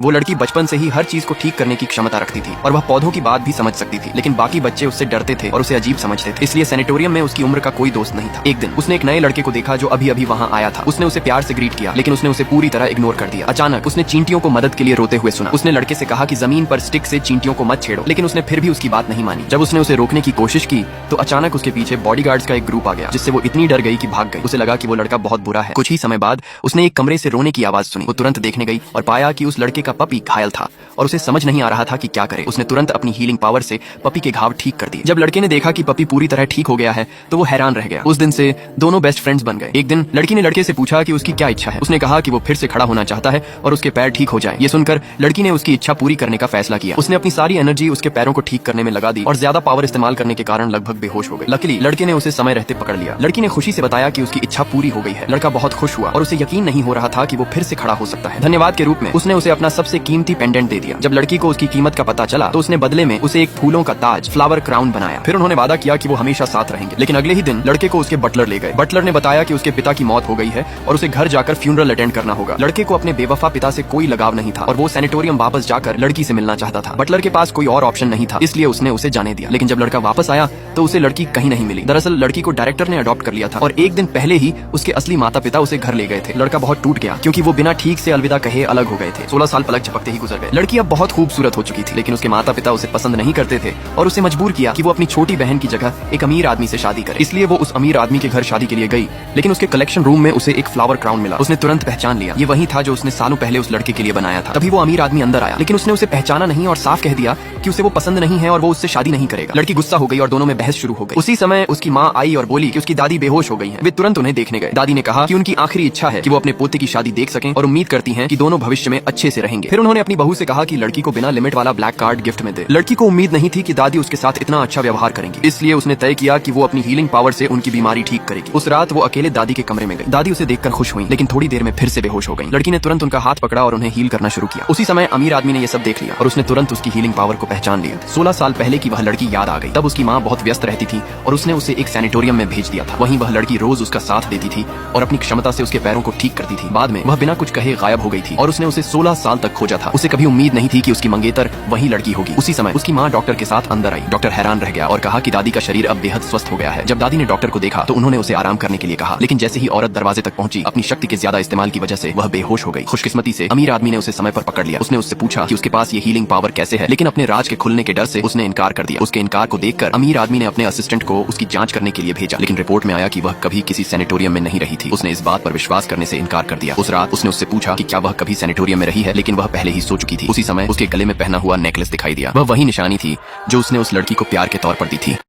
वो लड़की बचपन से ही हर चीज को ठीक करने की क्षमता रखती थी और वह पौधों की बात भी समझ सकती थी, लेकिन बाकी बच्चे उससे डरते थे और उसे अजीब समझते थे, इसलिए सैनिटोरियम में उसकी उम्र का कोई दोस्त नहीं था। एक दिन उसने एक नए लड़के को देखा जो अभी अभी वहाँ आया था। उसने उसे प्यार से ग्रीट किया, लेकिन उसने उसे पूरी तरह इग्नोर कर दिया। अचानक उसने चींटियों को मदद के लिए रोते हुए सुना। उसने लड़के से कहा कि जमीन पर स्टिक से चींटियों को मत छेड़ो, लेकिन उसने फिर भी उसकी बात नहीं मानी। जब उसने उसे रोकने की कोशिश की तो अचानक उसके पीछे बॉडीगार्ड्स का एक ग्रुप आ गया, जिससे वो इतनी डर गई कि भाग गई। उसे लगा कि वो लड़का बहुत बुरा है। कुछ ही समय बाद उसने एक कमरे से रोने की आवाज सुनी। वो तुरंत देखने गई और पाया कि उस लड़के का पपी घायल था और उसे समझ नहीं आ रहा था कि क्या करे। उसने तुरंत अपनी हीलिंग पावर से पपी के घाव ठीक कर दिए। जब लड़के ने देखा कि पपी पूरी तरह ठीक हो गया है तो वो हैरान रह गया। उस दिन से दोनों बेस्ट फ्रेंड्स बन गए। एक दिन लड़की ने लड़के से पूछा कि उसकी क्या इच्छा है। उसने कहा कि वो फिर से खड़ा होना चाहता है और उसके पैर ठीक हो जाए। ये सुनकर लड़की ने उसकी इच्छा पूरी करने का फैसला किया। उसने अपनी सारी एनर्जी उसके पैरों को ठीक करने में लगा दी और ज्यादा पावर इस्तेमाल करने के कारण लगभग बेहोश हो गई। लकीली लड़के ने उसे समय रहते पकड़ लिया। लड़की ने खुशी से बताया कि उसकी इच्छा पूरी हो गई है। लड़का बहुत खुश हुआ और उसे यकीन नहीं हो रहा था कि वो फिर से खड़ा हो सकता है। धन्यवाद के रूप में उसने उसे अपना सबसे कीमती पेंडेंट दे दिया। जब लड़की को उसकी कीमत का पता चला तो उसने बदले में उसे एक फूलों का ताज, फ्लावर क्राउन बनाया। फिर उन्होंने वादा किया कि वो हमेशा साथ रहेंगे। लेकिन अगले ही दिन लड़के को उसके बटलर ले गए। बटलर ने बताया कि उसके पिता की मौत हो गई है और उसे घर जाकर फ्यूनरल अटेंड करना होगा। लड़के को अपने बेवफा पिता से कोई लगाव नहीं था और वो सैनिटोरियम वापस जाकर लड़की से मिलना चाहता था। बटलर के पास कोई और ऑप्शन नहीं था, इसलिए उसने उसे जाने दिया। लेकिन जब लड़का वापस आया तो उसे लड़की कहीं नहीं मिली। दरअसल लड़की को डायरेक्टर ने अडॉप्ट कर लिया था और एक दिन पहले ही उसके असली माता पिता उसे घर ले गए थे। लड़का बहुत टूट गया क्योंकि वो बिना ठीक से अलविदा कहे अलग हो गए थे। 16 साल पलक झपकते ही गुजर गए। लड़की अब बहुत खूबसूरत हो चुकी थी, लेकिन उसके माता पिता उसे पसंद नहीं करते थे और उसे मजबूर किया कि वो अपनी छोटी बहन की जगह एक अमीर आदमी से शादी करे। इसलिए वो उस अमीर आदमी के घर शादी के लिए गई, लेकिन उसके कलेक्शन रूम में उसे एक फ्लावर क्राउन मिला। उसने तुरंत पहचान लिया, ये वही था जो उसने सालों पहले उस लड़के के लिए बनाया था। तभी वो अमीर आदमी अंदर आया, लेकिन उसने उसे पहचाना नहीं और साफ कह दिया कि उसे वो पसंद नहीं है और वो उससे शादी नहीं करेगा। लड़की गुस्सा हो गई और दोनों में बहस शुरू हो गई। उसी समय उसकी माँ आई और बोली कि उसकी दादी बेहोश हो गई है। वे तुरंत उन्हें देखने गए। दादी ने कहा कि उनकी आखिरी इच्छा है कि वो अपने पोते की शादी देख सकें और उम्मीद करती हैं कि दोनों भविष्य में अच्छे से रहेंगे। फिर उन्होंने अपनी बहू से कहा कि लड़की को बिना लिमिट वाला ब्लैक कार्ड गिफ्ट में दे। लड़की को उम्मीद नहीं थी कि दादी उसके साथ इतना अच्छा व्यवहार करेंगी, इसलिए उसने तय किया कि वो अपनी हीलिंग पावर से उनकी बीमारी ठीक करेगी। उस रात वो अकेले दादी के कमरे में गई। दादी उसे देखकर खुश हुई, लेकिन थोड़ी देर में फिर से बेहोश हो गई। लड़की ने तुरंत उनका हाथ पकड़ा और उन्हें हील करना शुरू किया। उसी समय अमीर आदमी ने ये सब देख लिया और उसने तुरंत उसकी हीलिंग पावर को पहचान लिया। 16 साल पहले की वह लड़की याद आ गई। तब उसकी माँ बहुत व्यस्त रहती थी और उसने उसे एक सैनिटोरियम में भेज दिया था। वहीं वह लड़की रोज उसका साथ देती थी और अपनी क्षमता से उसके पैरों को ठीक करती थी। बाद में वह बिना कुछ कहे गायब हो गई थी और उसने उसे 16 साल तक खोजा था। उसे कभी उम्मीद नहीं थी कि उसकी मंगेतर वही लड़की होगी। उसी समय उसकी माँ डॉक्टर के साथ अंदर आई। डॉक्टर हैरान रह गया और कहा कि दादी का शरीर अब बेहद स्वस्थ हो गया है। जब दादी ने डॉक्टर को देखा तो उन्होंने उसे आराम करने के लिए कहा, लेकिन जैसे ही औरत दरवाजे तक पहुंची, अपनी शक्ति के ज्यादा इस्तेमाल की वजह से वह बेहोश हो गई। खुशकिस्मती से अमीर आदमी ने उसे समय पर पकड़ लिया। उसने उससे पूछा कि उसके पास ये हीलिंग पावर कैसे है, लेकिन अपने राज के खुलने के डर से उसने इनकार कर दिया। उसके इनकार को देखकर अमीर आदमी ने अपने असिस्टेंट को उसकी जांच करने के लिए भेजा, लेकिन रिपोर्ट में आया कि वह कभी किसी सैनिटोरियम में नहीं रही थी। उसने इस बात पर विश्वास करने से इनकार कर दिया। उस रात उसने उससे पूछा कि क्या वह कभी सैनिटोरियम में रही है, लेकिन वह पहले ही सो चुकी थी। उसी समय उसके गले में पहना हुआ नेकलेस दिखाई दिया। वह वही निशानी थी जो उसने उस लड़की को प्यार के तौर पर दी थी।